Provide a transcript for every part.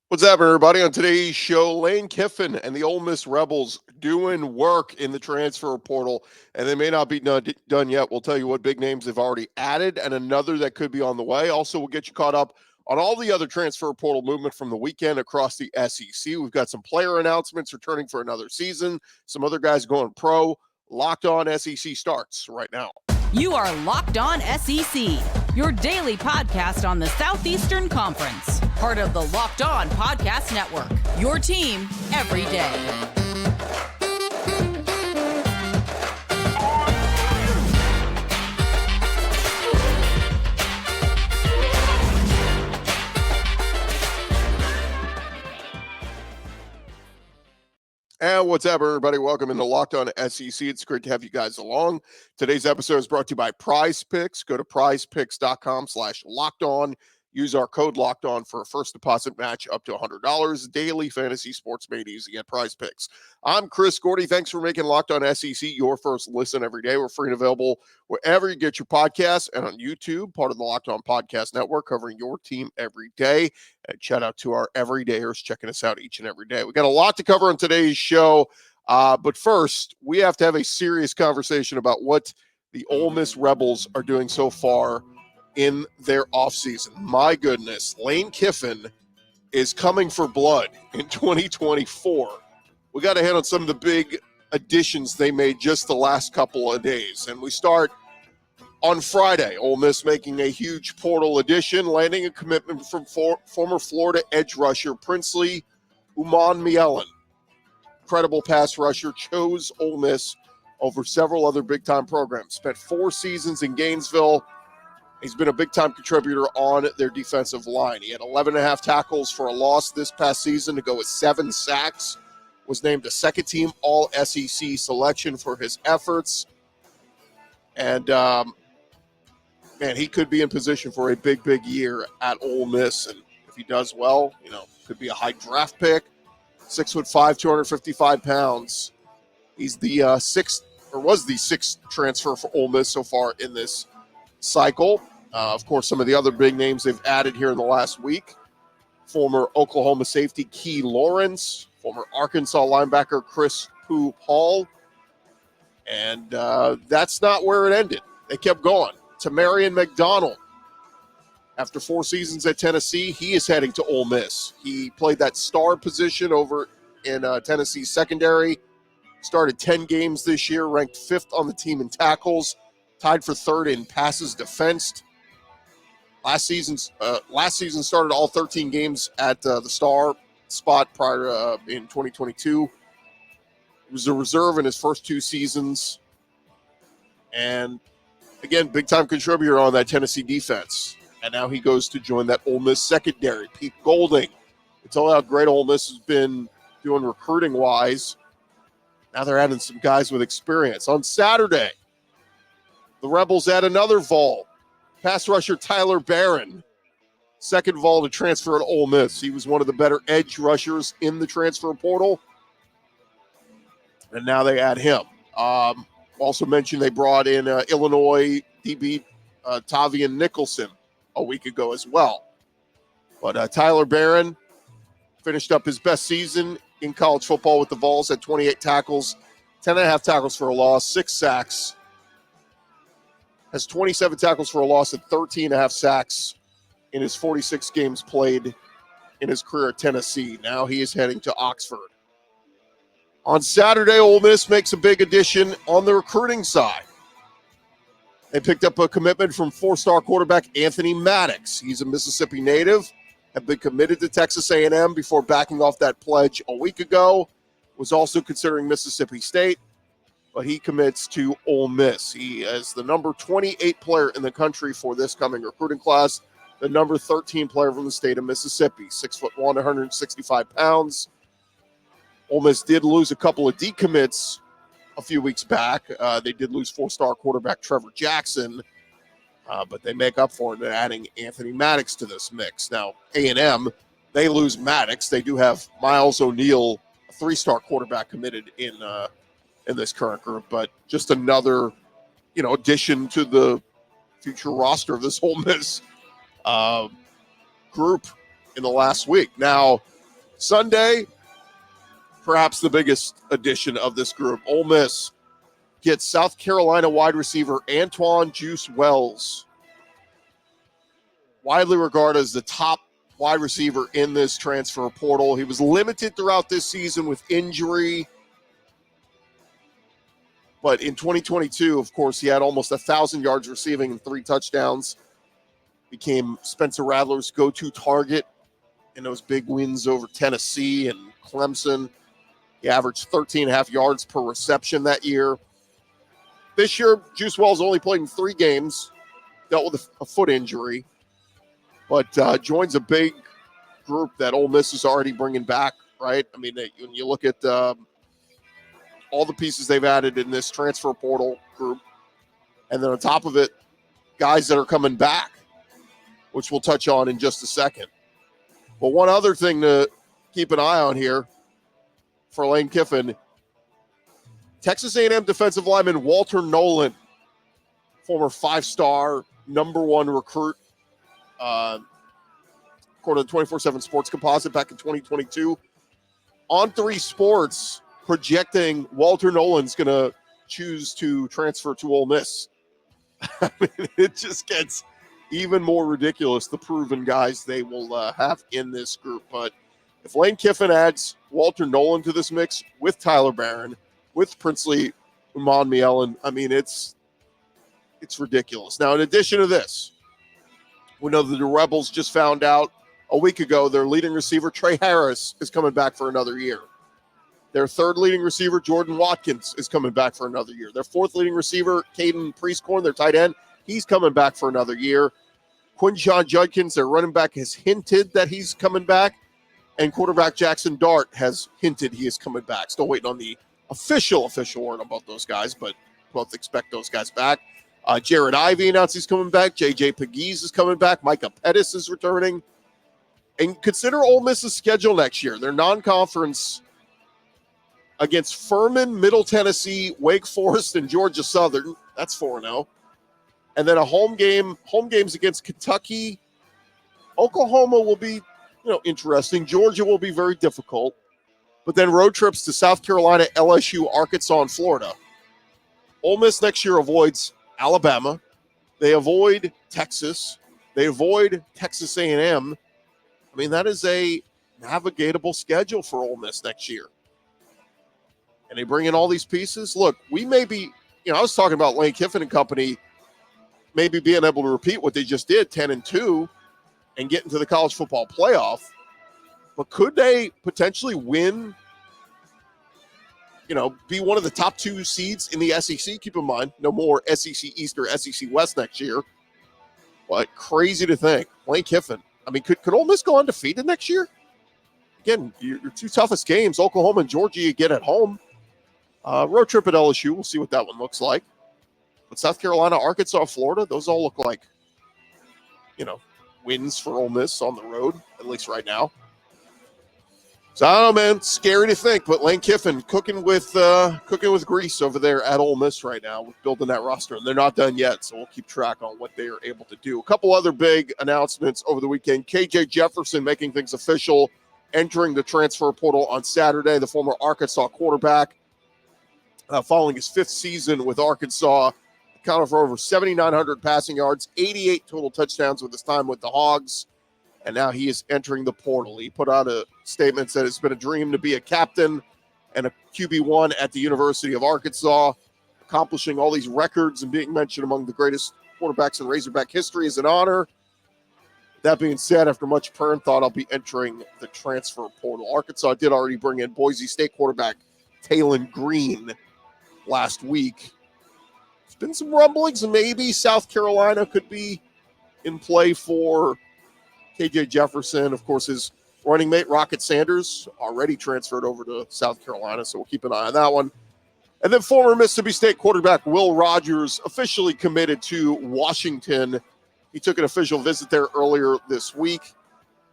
What's up, everybody? On today's show, Lane Kiffin and the Ole Miss Rebels doing work in the transfer portal, and they may not be done yet. We'll tell you what big names they've already added and another that could be on the way. Also, we'll get you caught up on all the other transfer portal movement from the weekend across the SEC. We've got some player announcements returning for another season, some other guys going pro. Locked On SEC starts right now. You are Locked On SEC, your daily podcast on the Southeastern Conference. Part of the Locked On Podcast Network, your team every day. And what's up, everybody? Welcome into Locked On SEC. It's great to have you guys along. Today's episode is brought to you by Prize Picks. Go to prizepicks.com/lockedon. Use our code Locked On for a first deposit match up to $100. Daily fantasy sports made easy at Prize Picks. I'm Chris Gordy. Thanks for making Locked On SEC your first listen every day. We're free and available wherever you get your podcasts and on YouTube, part of the Locked On Podcast Network, covering your team every day. And shout out to our everydayers checking us out each and every day. We got a lot to cover on today's show. But first, we have to have a serious conversation about what the Ole Miss Rebels are doing so far in their offseason. My goodness, Lane Kiffin is coming for blood in 2024. We got to hit on some of the big additions they made just the last couple of days. And we start on Friday. Ole Miss making a huge portal addition, landing a commitment from former Florida edge rusher Princely Umanmielen. Incredible pass rusher, chose Ole Miss over several other big-time programs. Spent 4 seasons in Gainesville. He's been a big-time contributor on their defensive line. He had 11.5 tackles for a loss this past season to go with 7 sacks. Was named a second-team All-SEC selection for his efforts. And, man, he could be in position for a big, big year at Ole Miss. And if he does well, could be a high draft pick. 6'5", 255 pounds. He's the was the sixth transfer for Ole Miss so far in this cycle. Of course, some of the other big names they've added here in the last week: former Oklahoma safety Key Lawrence, former Arkansas linebacker Chris Pooh Hall, and that's not where it ended. They kept going. Tamarion McDonald, after 4 seasons at Tennessee, he is heading to Ole Miss. He played that star position over in Tennessee's secondary. Started 10 games this year, ranked 5th on the team in tackles, tied for 3rd in passes defensed. Last season started all 13 games at the star spot prior in 2022. He was a reserve in his first 2 seasons. And, again, big-time contributor on that Tennessee defense. And now he goes to join that Ole Miss secondary. Pete Golding. We tell how great Ole Miss has been doing recruiting-wise. Now they're adding some guys with experience. On Saturday, the Rebels add another Vol. Pass rusher Tyler Barron. Second Vol to transfer to Ole Miss. He was one of the better edge rushers in the transfer portal. And now they add him. Also mentioned they brought in Illinois DB Tavion Nicholson a week ago as well. But Tyler Barron finished up his best season in college football with the Vols at 28 tackles, 10.5 tackles for a loss, 6 sacks. Has 27 tackles for a loss and 13.5 sacks in his 46 games played in his career at Tennessee. Now he is heading to Oxford. On Saturday, Ole Miss makes a big addition on the recruiting side. They picked up a commitment from 4-star quarterback Anthony Maddox. He's a Mississippi native, had been committed to Texas A&M before backing off that pledge a week ago. Was also considering Mississippi State, but he commits to Ole Miss. He is the number 28 player in the country for this coming recruiting class, the number 13 player from the state of Mississippi, 6'1", 165 pounds. Ole Miss did lose a couple of decommits a few weeks back. They did lose 4-star quarterback Trevor Jackson, but they make up for it by adding Anthony Maddox to this mix. Now, A&M, they lose Maddox. They do have Miles O'Neill, a 3-star quarterback, committed in this current group, but just another, addition to the future roster of this Ole Miss group in the last week. Now, Sunday, perhaps the biggest addition of this group. Ole Miss gets South Carolina wide receiver Antoine Juice Wells, widely regarded as the top wide receiver in this transfer portal. He was limited throughout this season with injury, but in 2022, of course, he had almost 1,000 yards receiving and 3 touchdowns. Became Spencer Rattler's go-to target in those big wins over Tennessee and Clemson. He averaged 13.5 yards per reception that year. This year, Juice Wells only played in 3 games, dealt with a foot injury, but joins a big group that Ole Miss is already bringing back, right? I mean, when you look at all the pieces they've added in this transfer portal group, and then on top of it, guys that are coming back, which we'll touch on in just a second. But one other thing to keep an eye on here for Lane Kiffin, Texas A&M defensive lineman Walter Nolen, former 5-star number 1 recruit, according to 24/7 Sports Composite back in 2022. On 3 Sports, projecting Walter Nolen's going to choose to transfer to Ole Miss. I mean, it just gets even more ridiculous, the proven guys they will have in this group. But if Lane Kiffin adds Walter Nolen to this mix with Tyler Barron, with Princely Umanmielen, I mean, it's ridiculous. Now, in addition to this, we know that the Rebels just found out a week ago their leading receiver, Trey Harris, is coming back for another year. Their 3rd leading receiver, Jordan Watkins, is coming back for another year. Their 4th leading receiver, Caden Priestcorn, their tight end, he's coming back for another year. Quinshon Judkins, their running back, has hinted that he's coming back. And quarterback Jackson Dart has hinted he is coming back. Still waiting on the official word about those guys, but both expect those guys back. Jared Ivey announced he's coming back. JJ Pegues is coming back. Micah Pettis is returning. And consider Ole Miss's schedule next year. Their non-conference against Furman, Middle Tennessee, Wake Forest, and Georgia Southern. That's 4-0. And then a home games against Kentucky. Oklahoma will be, interesting. Georgia will be very difficult. But then road trips to South Carolina, LSU, Arkansas, and Florida. Ole Miss next year avoids Alabama. They avoid Texas. They avoid Texas A&M. I mean, that is a navigatable schedule for Ole Miss next year. And they bring in all these pieces. Look, we may be, I was talking about Lane Kiffin and company maybe being able to repeat what they just did, 10-2, and get into the college football playoff. But could they potentially win, be one of the top 2 seeds in the SEC? Keep in mind, no more SEC East or SEC West next year. But crazy to think. Lane Kiffin, I mean, could Ole Miss go undefeated next year? Again, your 2 toughest games, Oklahoma and Georgia, you get at home. Road trip at LSU, we'll see what that one looks like. But South Carolina, Arkansas, Florida, those all look like, wins for Ole Miss on the road, at least right now. So I don't know, man. Scary to think, but Lane Kiffin cooking with grease over there at Ole Miss right now with building that roster, and they're not done yet. So we'll keep track on what they are able to do. A couple other big announcements over the weekend. KJ Jefferson making things official, entering the transfer portal on Saturday. The former Arkansas quarterback, following his 5th season with Arkansas, accounted for over 7,900 passing yards, 88 total touchdowns with his time with the Hogs. And now he is entering the portal. He put out a statement that it's been a dream to be a captain and a QB1 at the University of Arkansas. Accomplishing all these records and being mentioned among the greatest quarterbacks in Razorback history is an honor. That being said, after much prayer and thought, I'll be entering the transfer portal. Arkansas did already bring in Boise State quarterback Talon Green last week. There's been some rumblings, and maybe South Carolina could be in play for KJ Jefferson. Of course, his running mate, Rocket Sanders, already transferred over to South Carolina, so we'll keep an eye on that one. And then former Mississippi State quarterback Will Rogers officially committed to Washington. He took an official visit there earlier this week,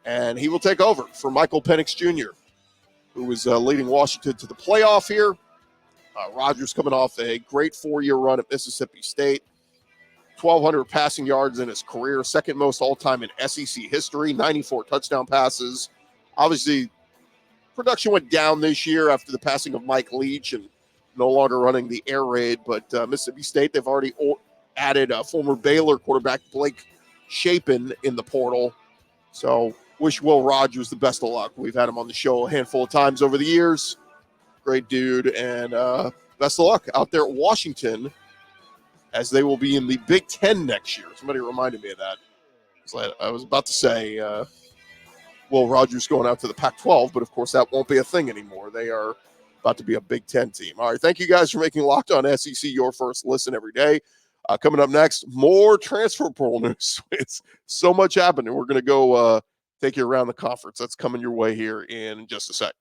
and he will take over for Michael Penix Jr., who is leading Washington to the playoff here. Rogers coming off a great 4-year run at Mississippi State. 1,200 passing yards in his career, second most all-time in SEC history, 94 touchdown passes. Obviously, production went down this year after the passing of Mike Leach and no longer running the air raid. But Mississippi State, they've already added former Baylor quarterback Blake Shapen in the portal. So wish Will Rogers the best of luck. We've had him on the show a handful of times over the years. Great dude, and best of luck out there at Washington as they will be in the Big Ten next year. Somebody reminded me of that. I was about to say Will Rogers going out to the Pac-12, but of course that won't be a thing anymore. They are about to be a Big Ten team. All right, thank you guys for making Locked On SEC your first listen every day. Coming up next, more transfer portal news. It's so much happening. We're going to go take you around the conference. That's coming your way here in just a sec.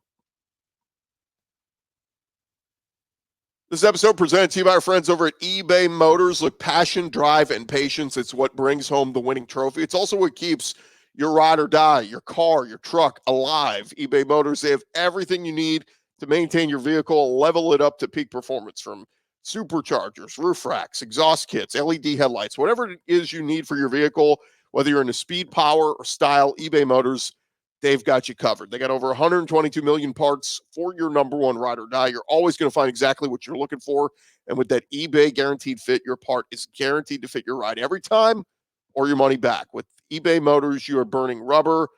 This episode presented to you by our friends over at eBay Motors. Look, passion, drive, and patience. It's what brings home the winning trophy. It's also what keeps your ride or die, your car, your truck alive. eBay Motors, they have everything you need to maintain your vehicle and level it up to peak performance, from superchargers, roof racks, exhaust kits, LED headlights, whatever it is you need for your vehicle, whether you're into speed, power, or style, eBay Motors, they've got you covered. They got over 122 million parts for your number one ride or die. You're always going to find exactly what you're looking for. And with that eBay Guaranteed Fit, your part is guaranteed to fit your ride every time or your money back. With eBay Motors, you are burning rubber,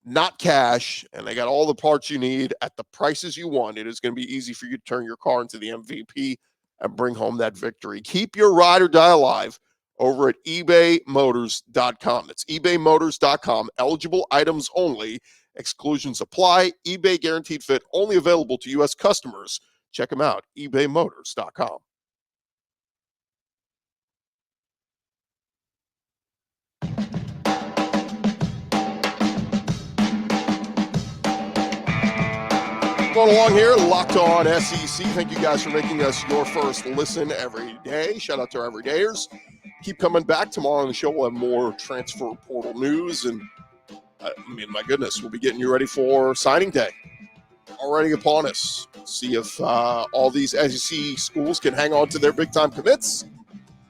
not cash, and they got all the parts you need at the prices you want. It is going to be easy for you to turn your car into the MVP and bring home that victory. Keep your ride or die alive over at ebaymotors.com. That's ebaymotors.com. Eligible items only. Exclusions apply. eBay Guaranteed Fit only available to U.S. customers. Check them out. ebaymotors.com. Going along here, Locked On SEC. Thank you guys for making us your first listen every day. Shout out to our everydayers. Keep coming back. Tomorrow on the show, we'll have more transfer portal news. And my goodness, we'll be getting you ready for signing day. Already upon us. See if all these SEC schools can hang on to their big-time commits.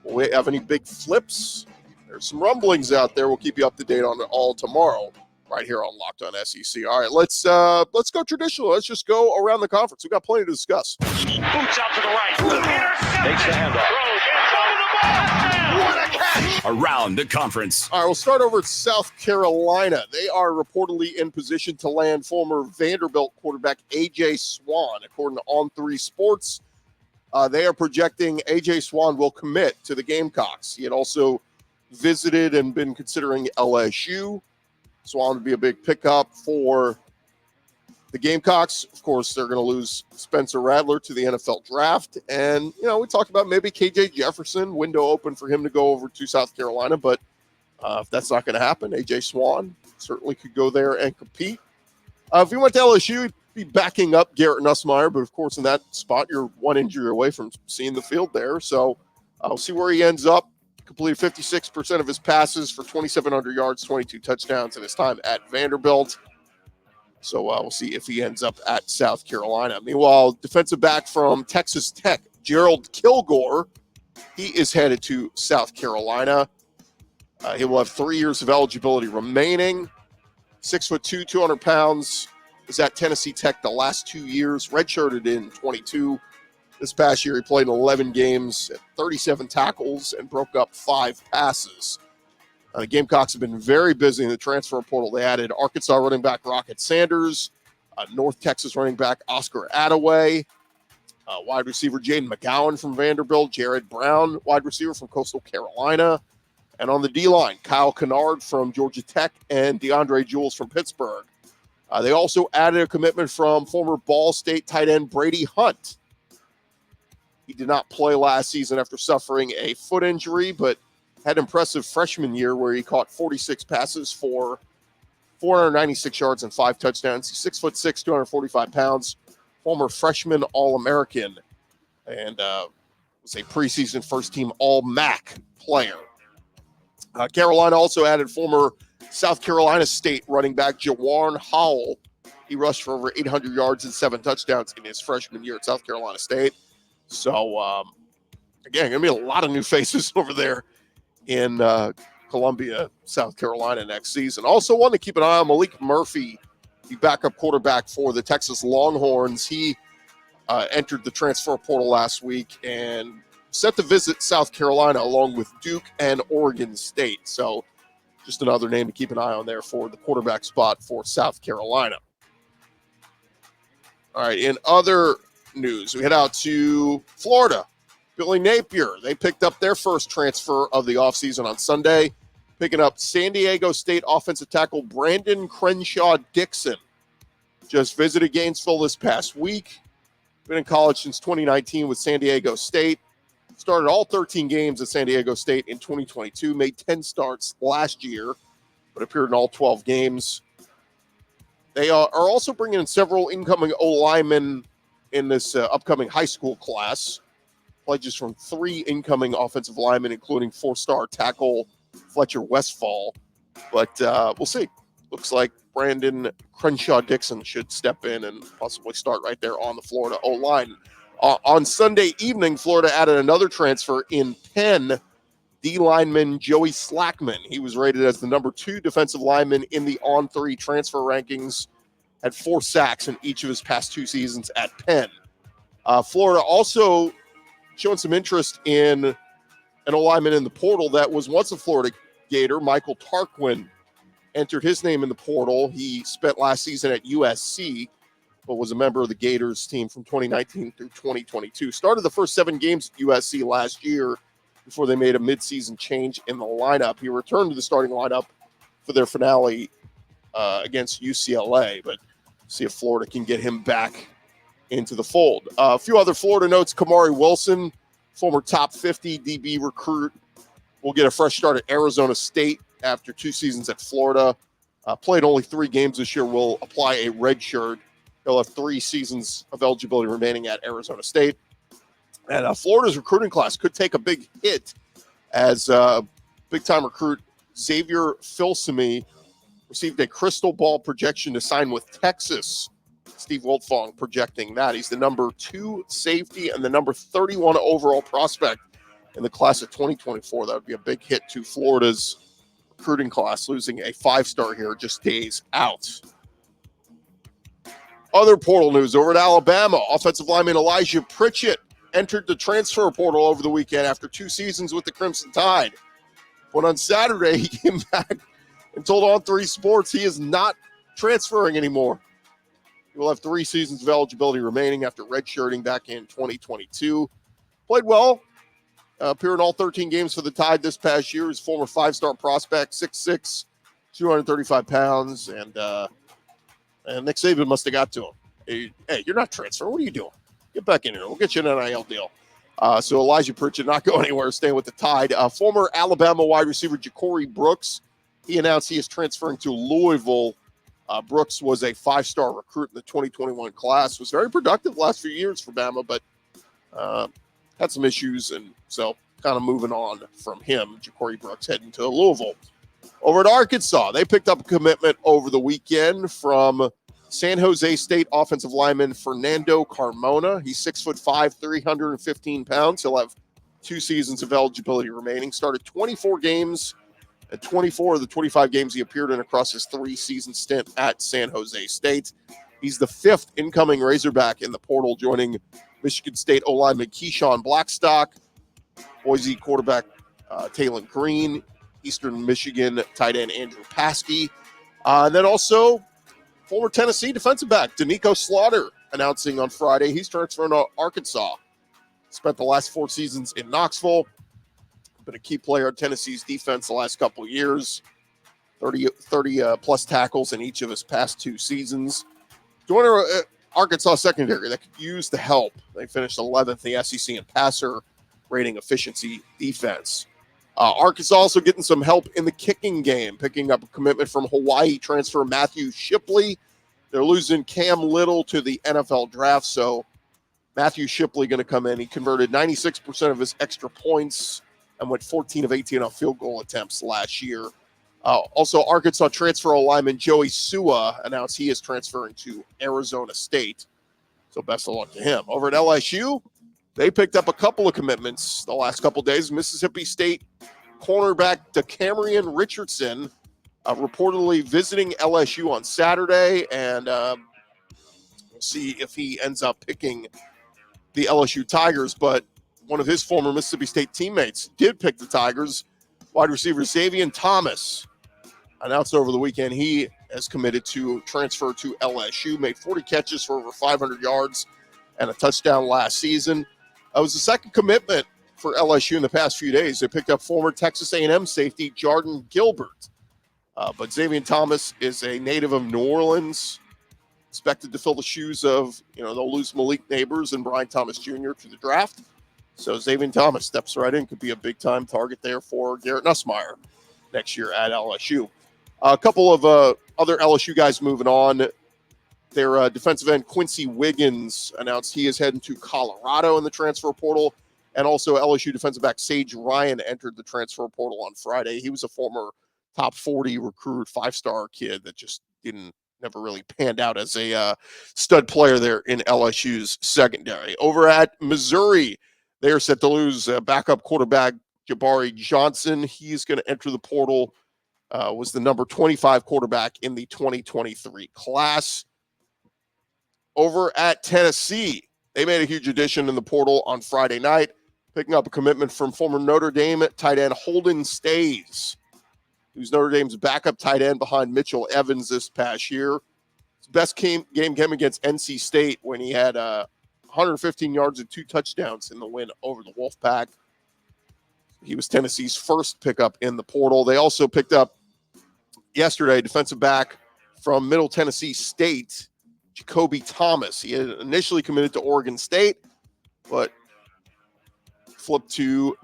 Will we have any big flips? There's some rumblings out there. We'll keep you up to date on it all tomorrow, right here on Locked On SEC. All right, let's go traditional. Let's just go around the conference. We've got plenty to discuss. Boots out to the right. Takes the handoff. What a catch! Around the conference. All right, we'll start over at South Carolina. They are reportedly in position to land former Vanderbilt quarterback A.J. Swan. According to On3 Sports, they are projecting A.J. Swan will commit to the Gamecocks. He had also visited and been considering LSU. Swan would be a big pickup for the Gamecocks. Of course, they're going to lose Spencer Rattler to the NFL draft. And, we talked about maybe KJ Jefferson, window open for him to go over to South Carolina. But if that's not going to happen, A.J. Swan certainly could go there and compete. If he went to LSU, he'd be backing up Garrett Nussmeier. But, of course, in that spot, you're one injury away from seeing the field there. So we'll see where he ends up. Completed 56% of his passes for 2,700 yards, 22 touchdowns in his time at Vanderbilt. So we'll see if he ends up at South Carolina. Meanwhile, defensive back from Texas Tech, Gerald Kilgore, he is headed to South Carolina. He will have 3 years of eligibility remaining. 6'2", 200 pounds. Was at Tennessee Tech the last 2 years. Redshirted in 22. This past year, he played in 11 games, 37 tackles, and broke up 5 passes. The Gamecocks have been very busy in the transfer portal. They added Arkansas running back Rocket Sanders, North Texas running back Oscar Attaway, wide receiver Jaden McGowan from Vanderbilt, Jared Brown, wide receiver from Coastal Carolina, and on the D-line, Kyle Kennard from Georgia Tech and DeAndre Jules from Pittsburgh. They also added a commitment from former Ball State tight end Brady Hunt. He did not play last season after suffering a foot injury, but had an impressive freshman year where he caught 46 passes for 496 yards and 5 touchdowns. He's 6'6", 245 pounds, former freshman All-American, and was a preseason first-team All-MAC player. Carolina also added former South Carolina State running back Jawan Howell. He rushed for over 800 yards and 7 touchdowns in his freshman year at South Carolina State. So, again, going to be a lot of new faces over there in Columbia, South Carolina next season. Also, one to keep an eye on, Malik Murphy the backup quarterback for the Texas Longhorns. He entered the transfer portal last week and set to visit South Carolina along with Duke and Oregon State. So just another name to keep an eye on there for the quarterback spot for South Carolina. All right, in other news, we head out to Florida. Billy Napier, they picked up their first transfer of the offseason on Sunday, picking up San Diego State offensive tackle Brandon Crenshaw Dixon. Just visited Gainesville this past week. Been in college since 2019 with San Diego State. Started all 13 games at San Diego State in 2022. Made 10 starts last year, but appeared in all 12 games. They are also bringing in several incoming O-linemen in this upcoming high school class. Pledges from 3 incoming offensive linemen, including 4-star tackle Fletcher Westfall. But we'll see. Looks like Brandon Crenshaw Dixon should step in and possibly start right there on the Florida O-line. On Sunday evening, Florida added another transfer in Penn, D lineman Joey Slackman. He was rated as the number 2 defensive lineman in the On3 transfer rankings, had 4 sacks in each of his past 2 seasons at Penn. Florida also showing some interest in an O-lineman in the portal that was once a Florida Gator. Michael Tarquin entered his name in the portal. He spent last season at USC, but was a member of the Gators team from 2019 through 2022. Started the first 7 games at USC last year before they made a midseason change in the lineup. He returned to the starting lineup for their finale against UCLA, but see if Florida can get him back into the fold. A few other Florida notes. Kamari Wilson, former top 50 DB recruit, will get a fresh start at Arizona State after 2 seasons at Florida. Played only 3 games this year, will apply a red shirt. He'll have 3 seasons of eligibility remaining at Arizona State. And Florida's recruiting class could take a big hit as big-time recruit Xavier Filsamy received a crystal ball projection to sign with Texas. Steve Wiltfong projecting that. He's the number 2 safety and the number 31 overall prospect in the class of 2024. That would be a big hit to Florida's recruiting class, losing a 5-star here just days out. Other portal news over at Alabama. Offensive lineman Elijah Pritchett entered the transfer portal over the weekend after 2 seasons with the Crimson Tide. But on Saturday, he came back and told On3 Sports he is not transferring anymore. He will have 3 seasons of eligibility remaining after redshirting back in 2022. Played well. Appeared in all 13 games for the Tide this past year. His former 5-star prospect, 6'6", 235 pounds. And Nick Saban must have got to him. Hey, you're not transferring. What are you doing? Get back in here. We'll get you an NIL deal. So Elijah Pritchett not going anywhere, staying with the Tide. Former Alabama wide receiver Ja'Cory Brooks, he announced he is transferring to Louisville. Brooks was a 5-star recruit in the 2021 class. Was very productive the last few years for Bama, but had some issues, and so kind of moving on from him. Ja'Cory Brooks heading to Louisville. Over at Arkansas, they picked up a commitment over the weekend from San Jose State offensive lineman Fernando Carmona. He's 6'5", 315 pounds. He'll have 2 seasons of eligibility remaining. Started 24 games, and 24 of the 25 games he appeared in across his 3-season stint at San Jose State. He's the 5th incoming Razorback in the portal, joining Michigan State O-lineman Keyshawn Blackstock, Boise quarterback Talon Green, Eastern Michigan tight end Andrew Paskey, and then also former Tennessee defensive back Danico Slaughter announcing on Friday he's transferring to Arkansas. Spent the last 4 seasons in Knoxville. Been a key player in Tennessee's defense the last couple of years. 30 plus tackles in each of his past 2 seasons. Joining Arkansas secondary that could use the help. They finished 11th in the SEC in passer rating efficiency defense. Arkansas also getting some help in the kicking game, picking up a commitment from Hawaii transfer Matthew Shipley. They're losing Cam Little to the NFL draft, so Matthew Shipley going to come in. He converted 96% of his extra points and went 14 of 18 on field goal attempts last year. Also, Arkansas transfer lineman Joey Sua announced he is transferring to Arizona State. So best of luck to him. Over at LSU, they picked up a couple of commitments the last couple of days. Mississippi State cornerback Tamarion Richardson reportedly visiting LSU on Saturday, and we'll see if he ends up picking the LSU Tigers. But one of his former Mississippi State teammates did pick the Tigers. Wide receiver Zavion Thomas announced over the weekend he has committed to transfer to LSU, made 40 catches for over 500 yards and a touchdown last season. It was the second commitment for LSU in the past few days. They picked up former Texas A&M safety Jardin Gilbert. But Zavion Thomas is a native of New Orleans, expected to fill the shoes of, they'll lose Malik Neighbors and Brian Thomas Jr. to the draft. So Zavion Thomas steps right in, could be a big-time target there for Garrett Nussmeier next year at LSU. A couple of other LSU guys moving on. Their defensive end Quincy Wiggins announced he is heading to Colorado in the transfer portal. And also LSU defensive back Sage Ryan entered the transfer portal on Friday. He was a former top 40 recruit, 5-star kid that just never really panned out as a stud player there in LSU's secondary. Over at Missouri, they are set to lose backup quarterback Jabari Johnson. He's going to enter the portal, was the number 25 quarterback in the 2023 class. Over at Tennessee, they made a huge addition in the portal on Friday night, picking up a commitment from former Notre Dame tight end Holden Stays, who's Notre Dame's backup tight end behind Mitchell Evans this past year. His best game came against NC State when he had 115 yards and 2 touchdowns in the win over the Wolfpack. He was Tennessee's first pickup in the portal. They also picked up yesterday defensive back from Middle Tennessee State, Jacoby Thomas. He had initially committed to Oregon State, but flipped to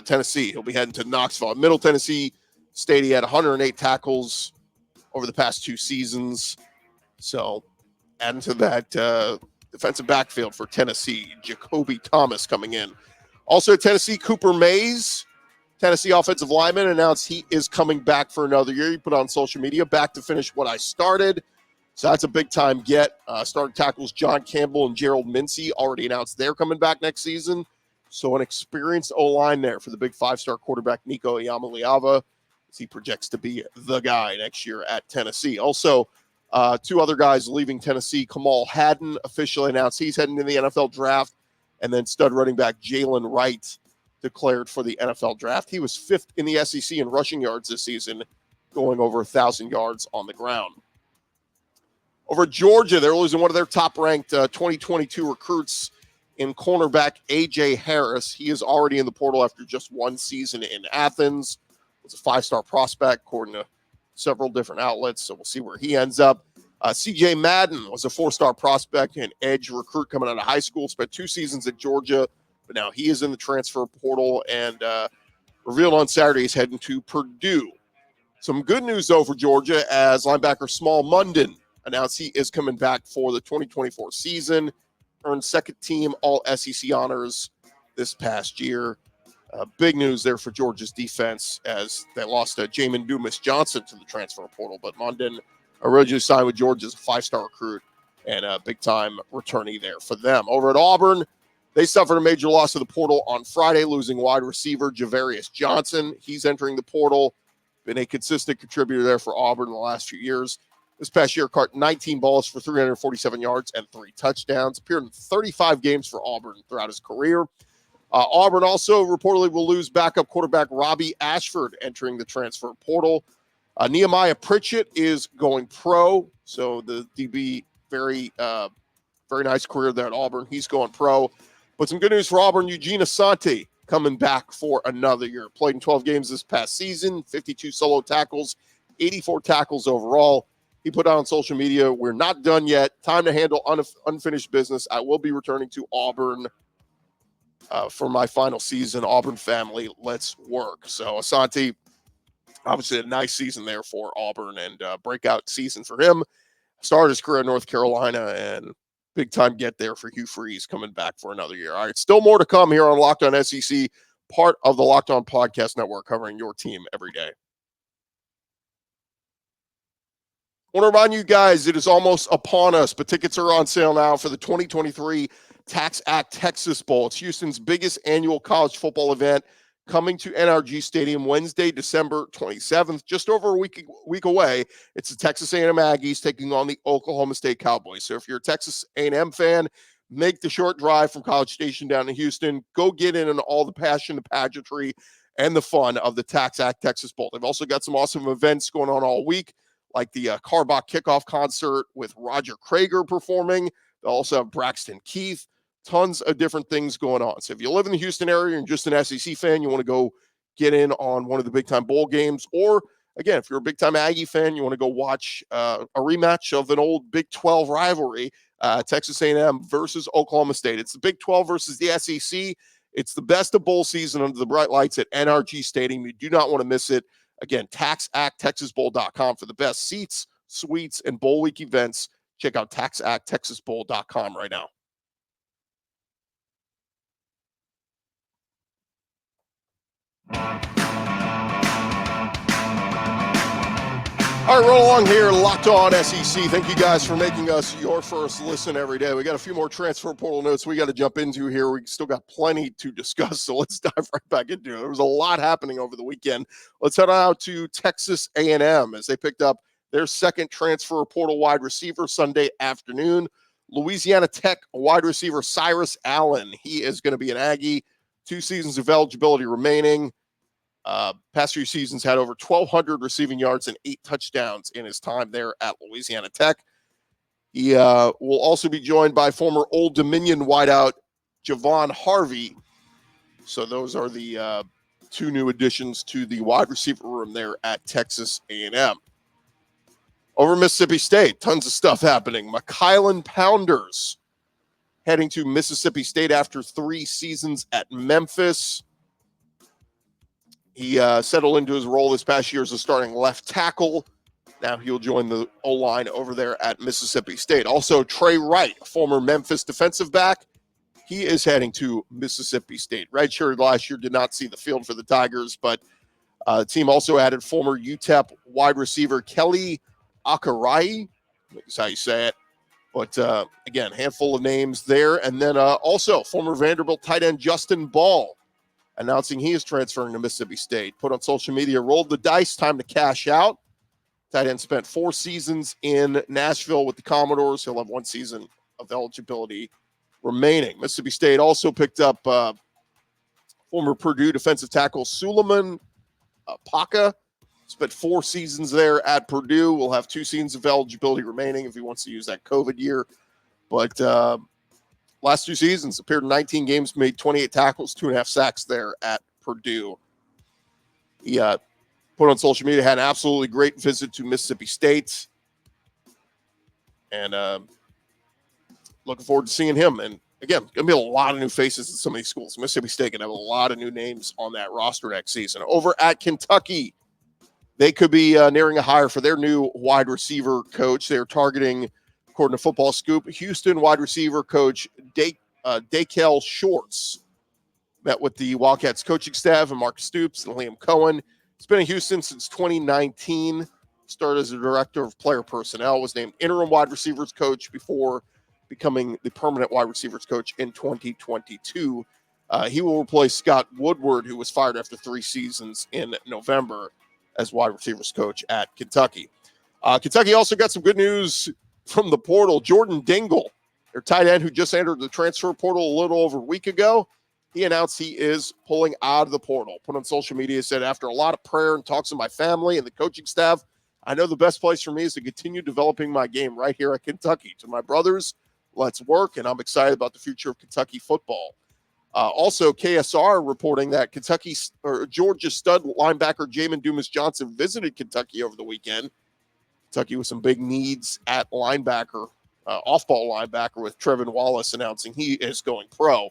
Tennessee. He'll be heading to Knoxville. At Middle Tennessee State, he had 108 tackles over the past 2 seasons. So adding to that defensive backfield for Tennessee, Jacoby Thomas coming in. Also at Tennessee, Cooper Mays, Tennessee offensive lineman, announced he is coming back for another year. He put on social media, back to finish what I started. So that's a big-time get. Starting tackles John Campbell and Gerald Mincy already announced they're coming back next season. So an experienced O-line there for the big 5-star quarterback Nico Iamaleava, as he projects to be the guy next year at Tennessee. Also, 2 other guys leaving Tennessee. Kamal Haddon officially announced he's heading to the NFL draft. And then stud running back Jalen Wright declared for the NFL draft. He was 5th in the SEC in rushing yards this season, going over 1,000 yards on the ground. Over at Georgia, they're losing one of their top-ranked 2022 recruits in cornerback A.J. Harris. He is already in the portal after just 1 season in Athens. Was a 5-star prospect, according to several different outlets, so we'll see where he ends up. C.J. Madden was a 4-star prospect and edge recruit coming out of high school, spent 2 seasons at Georgia, but now he is in the transfer portal and revealed on Saturday he's heading to Purdue. Some good news, though, for Georgia, as linebacker Smael Mondon announced he is coming back for the 2024 season, earned second-team All-SEC honors this past year. Big news there for Georgia's defense as they lost Jamin Dumas-Johnson to the transfer portal, but Mondon originally signed with Georgia as a 5-star recruit and a big-time returnee there for them. Over at Auburn, they suffered a major loss to the portal on Friday, losing wide receiver Javarius Johnson. He's entering the portal, been a consistent contributor there for Auburn in the last few years. This past year, caught 19 balls for 347 yards and 3 touchdowns. Appeared in 35 games for Auburn throughout his career. Auburn also reportedly will lose backup quarterback Robbie Ashford entering the transfer portal. Nehemiah Pritchett is going pro, so the DB, very nice career there at Auburn. He's going pro. But some good news for Auburn, Eugene Asante coming back for another year. Played in 12 games this past season, 52 solo tackles, 84 tackles overall. He put out on social media, "We're not done yet. Time to handle unfinished business. I will be returning to Auburn for my final season. Auburn family, let's work." So Asante, obviously a nice season there for Auburn and breakout season for him. Started his career in North Carolina and big-time get there for Hugh Freeze coming back for another year. All right, still more to come here on Locked On SEC, part of the Locked On Podcast Network, covering your team every day. I want to remind you guys, it is almost upon us, but tickets are on sale now for the 2023 Tax Act Texas Bowl. It's Houston's biggest annual college football event, coming to NRG Stadium Wednesday, December 27th, just over a week away. It's the Texas A&M Aggies taking on the Oklahoma State Cowboys. So if you're a Texas A&M fan, make the short drive from College Station down to Houston. Go get in on all the passion, the pageantry, and the fun of the Tax Act Texas Bowl. They've also got some awesome events going on all week, like the Carbach kickoff concert with Roger Krager performing. They'll also have Braxton Keith. Tons of different things going on. So if you live in the Houston area and just an SEC fan, you want to go get in on one of the big-time bowl games, or, again, if you're a big-time Aggie fan, you want to go watch a rematch of an old Big 12 rivalry, Texas A&M versus Oklahoma State. It's the Big 12 versus the SEC. It's the best of bowl season under the bright lights at NRG Stadium. You do not want to miss it. Again, taxacttexasbowl.com for the best seats, suites, and bowl week events. Check out taxacttexasbowl.com right now. All right, roll along here, Locked On SEC. Thank you guys for making us your first listen every day. We got a few more transfer portal notes we got to jump into here. We still got plenty to discuss, so let's dive right back into it. There was a lot happening over the weekend. Let's head out to Texas A&M as they picked up their second transfer portal wide receiver Sunday afternoon. Louisiana Tech wide receiver Cyrus Allen. He is going to be an Aggie. 2 seasons of eligibility remaining. Past few seasons had over 1,200 receiving yards and 8 touchdowns in his time there at Louisiana Tech. He will also be joined by former Old Dominion wideout Javon Harvey. So those are the 2 new additions to the wide receiver room there at Texas A&M. Over Mississippi State, tons of stuff happening. McKylan Pounders heading to Mississippi State after 3 seasons at Memphis. He settled into his role this past year as a starting left tackle. Now he'll join the O-line over there at Mississippi State. Also, Trey Wright, former Memphis defensive back, he is heading to Mississippi State. Redshirted last year, did not see the field for the Tigers, but the team also added former UTEP wide receiver Kelly Akarai. That's how you say it. But, again, handful of names there. And then also former Vanderbilt tight end Justin Ball, announcing he is transferring to Mississippi State. Put on social media, rolled the dice, time to cash out. Tight end spent 4 seasons in Nashville with the Commodores. He'll have 1 season of eligibility remaining. Mississippi State also picked up former Purdue defensive tackle Suleiman Paca. Spent 4 seasons there at Purdue. Will have 2 seasons of eligibility remaining if he wants to use that COVID year. But last 2 seasons, appeared in 19 games, made 28 tackles, 2.5 sacks there at Purdue. He put on social media, had an absolutely great visit to Mississippi State. And looking forward to seeing him. And again, going to be a lot of new faces in some of these schools. Mississippi State going to have a lot of new names on that roster next season. Over at Kentucky, they could be nearing a hire for their new wide receiver coach. They're targeting, according to Football Scoop, Houston wide receiver coach Dakel Shorts. Met with the Wildcats coaching staff and Mark Stoops and Liam Cohen. He's been in Houston since 2019. Started as a director of player personnel. Was named interim wide receivers coach before becoming the permanent wide receivers coach in 2022. He will replace Scott Woodward, who was fired after 3 seasons in November as wide receivers coach at Kentucky. Kentucky also got some good news from the portal. Jordan Dingle, their tight end who just entered the transfer portal a little over a week ago, he announced he is pulling out of the portal. Put on social media, said, after a lot of prayer and talks with my family and the coaching staff, I know the best place for me is to continue developing my game right here at Kentucky. To my brothers, let's work, and I'm excited about the future of Kentucky football. Also, KSR reporting that Georgia stud linebacker Jamin Dumas-Johnson visited Kentucky over the weekend. Kentucky with some big needs at linebacker, off-ball linebacker, with Trevin Wallace announcing he is going pro.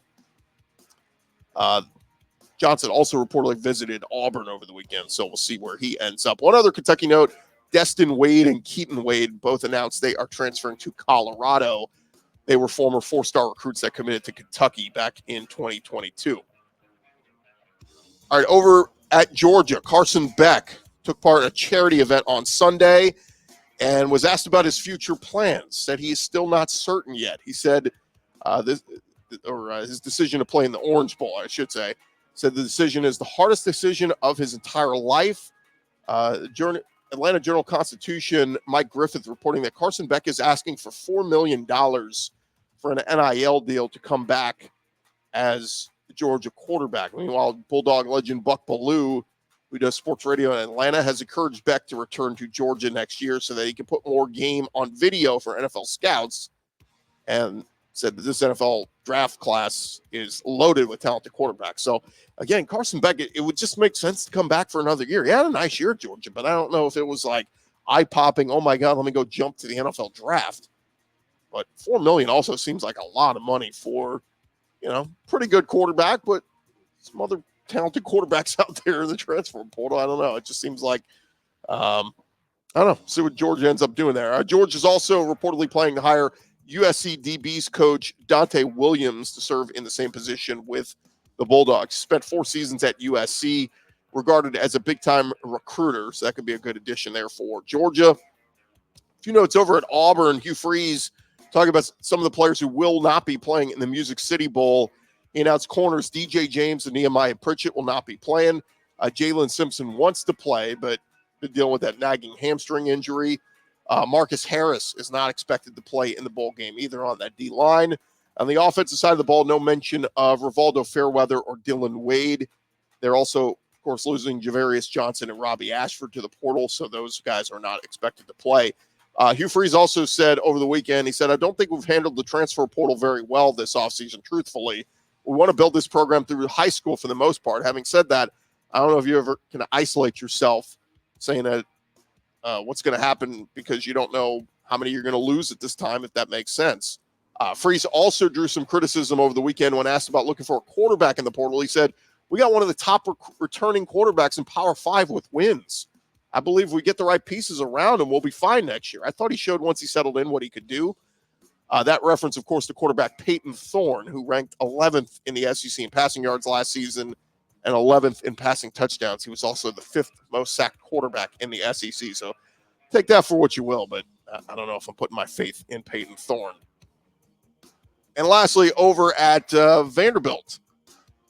Johnson also reportedly visited Auburn over the weekend, so we'll see where he ends up. One other Kentucky note, Destin Wade and Keaton Wade both announced they are transferring to Colorado. They were former 4-star recruits that committed to Kentucky back in 2022. All right, over at Georgia, Carson Beck took part in a charity event on Sunday and was asked about his future plans. Said he is still not certain yet. He said his decision to play in the Orange Bowl, I should say. Said the decision is the hardest decision of his entire life. Atlanta Journal-Constitution, Mike Griffith reporting that Carson Beck is asking for $4 million for an NIL deal to come back as the Georgia quarterback. Meanwhile, Bulldog legend Buck Bellew, who does sports radio in Atlanta, has encouraged Beck to return to Georgia next year so that he can put more game on video for NFL scouts, and said that this NFL draft class is loaded with talented quarterbacks. So, again, Carson Beck, it would just make sense to come back for another year. He had a nice year at Georgia, but I don't know if it was like eye-popping, oh, my God, let me go jump to the NFL draft. But $4 million also seems like a lot of money for, pretty good quarterback, but some other talented quarterbacks out there in the transfer portal. I don't know. It just seems like, I don't know. See what Georgia ends up doing there. Georgia is also reportedly planning to hire USC DBs coach Dante Williams to serve in the same position with the Bulldogs. Spent 4 seasons at USC, regarded as a big-time recruiter, so that could be a good addition there for Georgia. A few notes over at Auburn. Hugh Freeze talking about some of the players who will not be playing in the Music City Bowl. He announced corners DJ James and Nehemiah Pritchett will not be playing. Jalen Simpson wants to play, but been dealing with that nagging hamstring injury. Marcus Harris is not expected to play in the bowl game either on that D-line. On the offensive side of the ball, no mention of Rivaldo Fairweather or Dylan Wade. They're also, of course, losing Javarius Johnson and Robbie Ashford to the portal, so those guys are not expected to play. Hugh Freeze also said over the weekend, he said, I don't think we've handled the transfer portal very well this offseason, truthfully. We want to build this program through high school for the most part. Having said that, I don't know if you ever can isolate yourself saying that what's going to happen because you don't know how many you're going to lose at this time, if that makes sense. Freeze also drew some criticism over the weekend when asked about looking for a quarterback in the portal. He said, we got one of the top returning quarterbacks in Power 5 with wins. I believe we get the right pieces around him, we'll be fine next year. I thought he showed once he settled in what he could do. That reference, of course, to quarterback Payton Thorne, who ranked 11th in the SEC in passing yards last season and 11th in passing touchdowns. He was also the 5th most sacked quarterback in the SEC. So take that for what you will, but I don't know if I'm putting my faith in Payton Thorne. And lastly, over at Vanderbilt,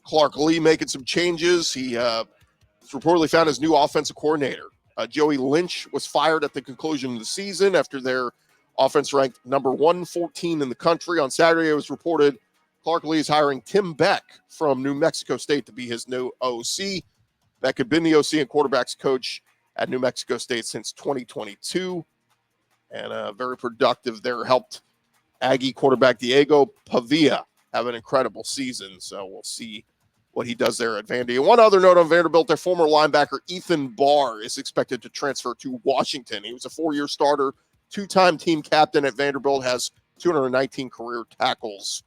Clark Lee making some changes. He reportedly found his new offensive coordinator. Joey Lynch was fired at the conclusion of the season after their offense ranked number 114 in the country. On Saturday, it was reported Clark Lee is hiring Tim Beck from New Mexico State to be his new OC. Beck had been the OC and quarterbacks coach at New Mexico State since 2022, and very productive there. Helped Aggie quarterback Diego Pavia have an incredible season, so we'll see what he does there at Vandy. And one other note on Vanderbilt, their former linebacker Ethan Barr is expected to transfer to Washington. He was a 4-year starter, 2-time team captain at Vanderbilt, has 219 career tackles.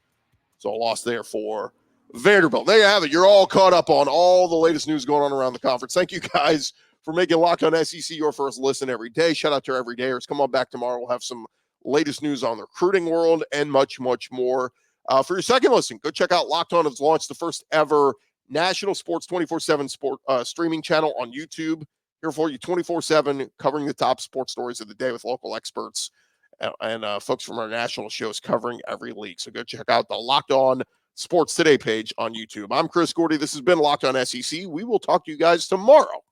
So a loss there for Vanderbilt. There you have it. You're all caught up on all the latest news going on around the conference. Thank you guys for making Locked On SEC your first listen every day. Shout out to our everydayers. Come on back tomorrow. We'll have some latest news on the recruiting world and much, much more. For your second listen, go check out Locked On. It's launched the first ever national sports 24/7 sport streaming channel on YouTube. Here for you 24/7, covering the top sports stories of the day with local experts and folks from our national shows covering every league. So go check out the Locked On Sports Today page on YouTube. I'm Chris Gordy. This has been Locked On SEC. We will talk to you guys tomorrow